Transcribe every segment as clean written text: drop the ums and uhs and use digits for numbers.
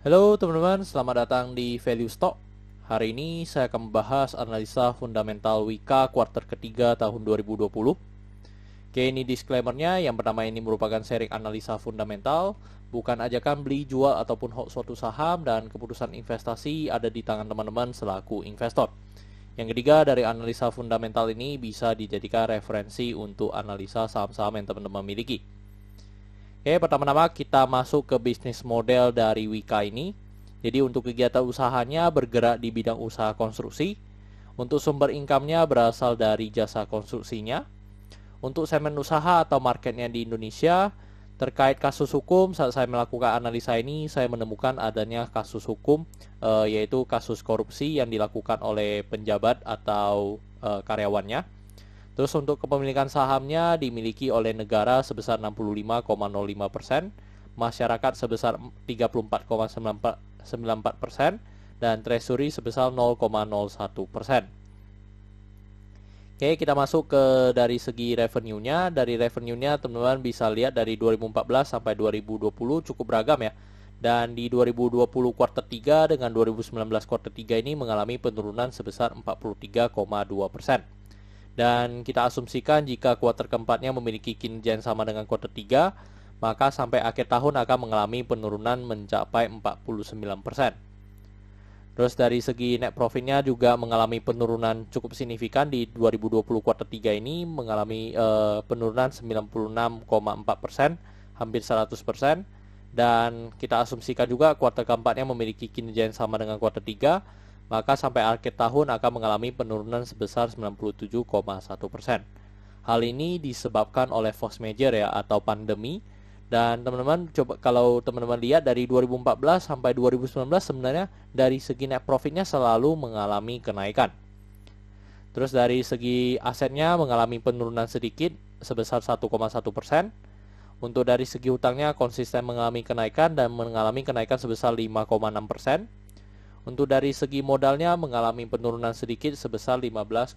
Halo teman-teman, selamat datang di Value Stock. Hari ini saya akan membahas analisa fundamental Wika kuartal ketiga tahun 2020. Oke, ini disclaimer-nya. Yang pertama, ini merupakan sharing analisa fundamental, bukan ajakan beli, jual, ataupun hold suatu saham, dan keputusan investasi ada di tangan teman-teman selaku investor. Yang ketiga, dari analisa fundamental ini bisa dijadikan referensi untuk analisa saham-saham yang teman-teman miliki. Oke, pertama-tama kita masuk ke bisnis model dari Wika ini. Jadi untuk kegiatan usahanya bergerak di bidang usaha konstruksi. Untuk sumber income-nya berasal dari jasa konstruksinya. Untuk segmen usaha atau marketnya di Indonesia, terkait kasus hukum, saat saya melakukan analisa ini, saya menemukan adanya kasus hukum, yaitu kasus korupsi yang dilakukan oleh penjabat atau karyawannya. Terus untuk kepemilikan sahamnya dimiliki oleh negara sebesar 65,05%, masyarakat sebesar 34,94%, dan treasury sebesar 0,01%. Oke, kita masuk ke dari segi revenue-nya. Dari revenue-nya teman-teman bisa lihat dari 2014 sampai 2020 cukup beragam ya. Dan di 2020 kuartal 3 dengan 2019 kuartal 3 ini mengalami penurunan sebesar 43,2%. Dan kita asumsikan jika kuartal keempatnya memiliki kinerja yang sama dengan kuartal 3, maka sampai akhir tahun akan mengalami penurunan mencapai 49%. Terus dari segi net profitnya juga mengalami penurunan cukup signifikan di 2020 kuartal 3 ini mengalami penurunan 96,4%, hampir 100%. Dan kita asumsikan juga kuartal keempatnya memiliki kinerja yang sama dengan kuartal 3, maka sampai akhir tahun akan mengalami penurunan sebesar 97,1%. Hal ini disebabkan oleh force major ya atau pandemi. Dan teman-teman coba kalau teman-teman lihat dari 2014 sampai 2019 sebenarnya dari segi net profitnya selalu mengalami kenaikan. Terus dari segi asetnya mengalami penurunan sedikit sebesar 1,1%. Untuk dari segi hutangnya konsisten mengalami kenaikan dan mengalami kenaikan sebesar 5,6%. Untuk dari segi modalnya mengalami penurunan sedikit sebesar 15,7%.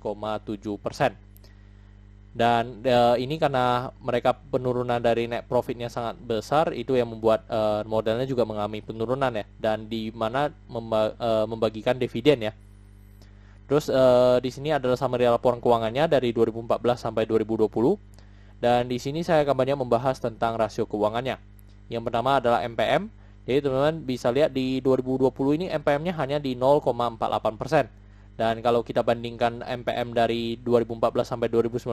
Dan ini karena mereka penurunan dari net profitnya sangat besar, itu yang membuat modalnya juga mengalami penurunan ya. Dan di mana membagikan dividen ya. Terus di sini adalah summary laporan keuangannya dari 2014 sampai 2020. Dan di sini saya akan banyak membahas tentang rasio keuangannya. Yang pertama adalah MPM. Jadi teman-teman bisa lihat di 2020 ini MPM-nya hanya di 0,48%. Dan kalau kita bandingkan MPM dari 2014 sampai 2019,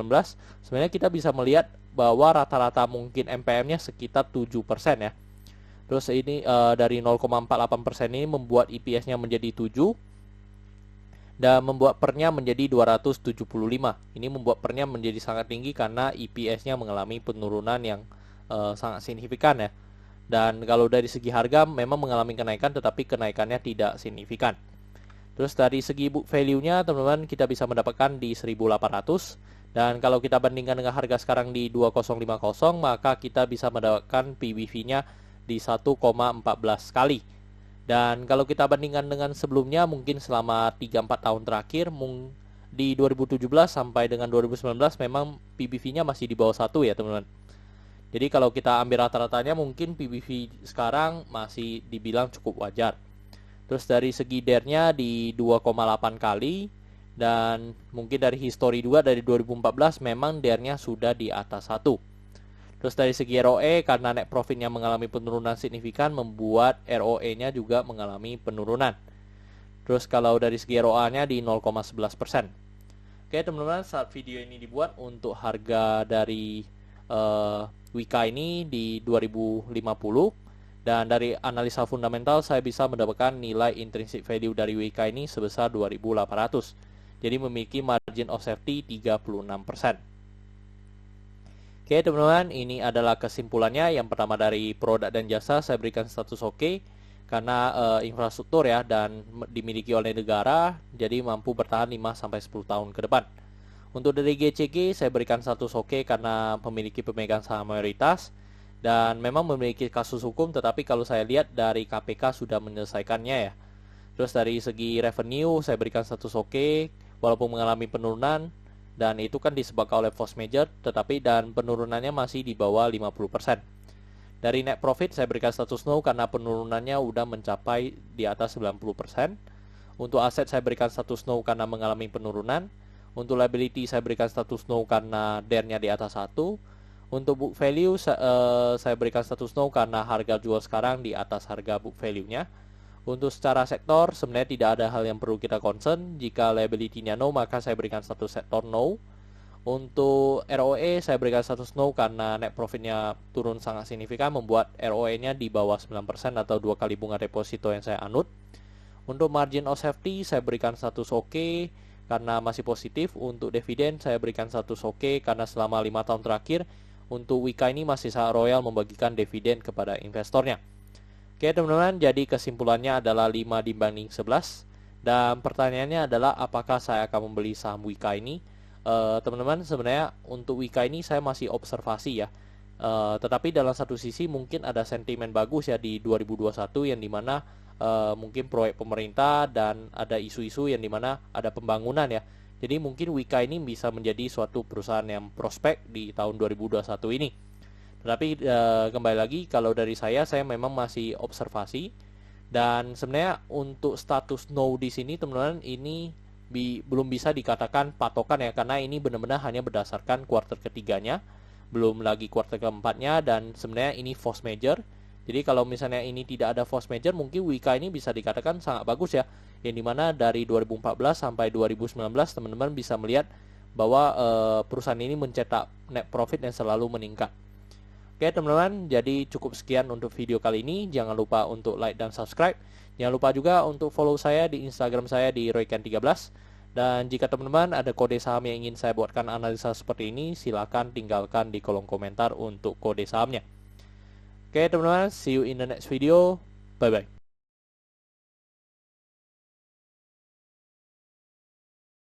sebenarnya kita bisa melihat bahwa rata-rata mungkin MPM-nya sekitar 7% ya. Terus ini dari 0,48% ini membuat EPS-nya menjadi 7 dan membuat PER-nya menjadi 275. Ini membuat PER-nya menjadi sangat tinggi karena EPS-nya mengalami penurunan yang sangat signifikan ya. Dan kalau dari segi harga memang mengalami kenaikan, tetapi kenaikannya tidak signifikan. Terus dari segi book value-nya teman-teman kita bisa mendapatkan di 1800. Dan kalau kita bandingkan dengan harga sekarang di 2050, maka kita bisa mendapatkan PBV-nya di 1,14 kali. Dan kalau kita bandingkan dengan sebelumnya mungkin selama 3-4 tahun terakhir di 2017 sampai dengan 2019 memang PBV-nya masih di bawah 1 ya teman-teman. Jadi kalau kita ambil rata-ratanya mungkin PBV sekarang masih dibilang cukup wajar. Terus dari segi DER-nya di 2,8 kali. Dan mungkin dari history juga dari 2014 memang DER-nya sudah di atas 1. Terus dari segi ROE karena net profit-nya mengalami penurunan signifikan membuat ROE-nya juga mengalami penurunan. Terus kalau dari segi ROA-nya di 0,11%. Oke teman-teman, saat video ini dibuat untuk harga dari Wika ini di 2050. Dan dari analisa fundamental saya bisa mendapatkan nilai intrinsic value dari Wika ini sebesar 2.800. Jadi memiliki margin of safety 36%. Oke teman-teman, ini adalah kesimpulannya. Yang pertama dari produk dan jasa saya berikan status oke karena infrastruktur ya dan dimiliki oleh negara, jadi mampu bertahan 5-10 tahun ke depan. Untuk dari GCG saya berikan status oke karena memiliki pemegang saham mayoritas dan memang memiliki kasus hukum, tetapi kalau saya lihat dari KPK sudah menyelesaikannya ya. Terus dari segi revenue saya berikan status oke walaupun mengalami penurunan, dan itu kan disebabkan oleh force major, tetapi dan penurunannya masih di bawah 50%. Dari net profit saya berikan status no karena penurunannya udah mencapai di atas 90%. Untuk aset saya berikan status no karena mengalami penurunan. Untuk liability saya berikan status no karena DER-nya di atas 1. Untuk book value saya berikan status no karena harga jual sekarang di atas harga book value-nya. Untuk secara sektor sebenarnya tidak ada hal yang perlu kita concern. Jika liability-nya no maka saya berikan status sektor no. Untuk ROE saya berikan status no karena net profitnya turun sangat signifikan membuat ROE-nya di bawah 9% atau 2 kali bunga deposito yang saya anut. Untuk margin of safety saya berikan status oke karena masih positif. Untuk dividen saya berikan status oke karena selama 5 tahun terakhir untuk Wika ini masih sangat royal membagikan dividen kepada investornya. Oke teman-teman, jadi kesimpulannya adalah 5/11 dan pertanyaannya adalah apakah saya akan membeli saham Wika ini. Teman-teman, sebenarnya untuk Wika ini saya masih observasi ya. Tetapi dalam satu sisi mungkin ada sentimen bagus ya di 2021 yang dimana mungkin proyek pemerintah dan ada isu-isu yang dimana ada pembangunan ya. Jadi mungkin Wika ini bisa menjadi suatu perusahaan yang prospek di tahun 2021 ini. Tetapi kembali lagi kalau dari saya memang masih observasi dan sebenarnya untuk status no di sini teman-teman ini belum bisa dikatakan patokan ya karena ini benar-benar hanya berdasarkan kuartal ketiganya, belum lagi kuartal keempatnya dan sebenarnya ini force major. Jadi kalau misalnya ini tidak ada force major mungkin Wika ini bisa dikatakan sangat bagus ya, yang dimana dari 2014 sampai 2019 teman-teman bisa melihat bahwa perusahaan ini mencetak net profit yang selalu meningkat. Oke teman-teman, jadi cukup sekian untuk video kali ini. Jangan lupa untuk like dan subscribe. Jangan lupa juga untuk follow saya di Instagram saya di royken13. Dan jika teman-teman ada kode saham yang ingin saya buatkan analisa seperti ini, silakan tinggalkan di kolom komentar untuk kode sahamnya. Oke teman-teman, see you in the next video. Bye-bye.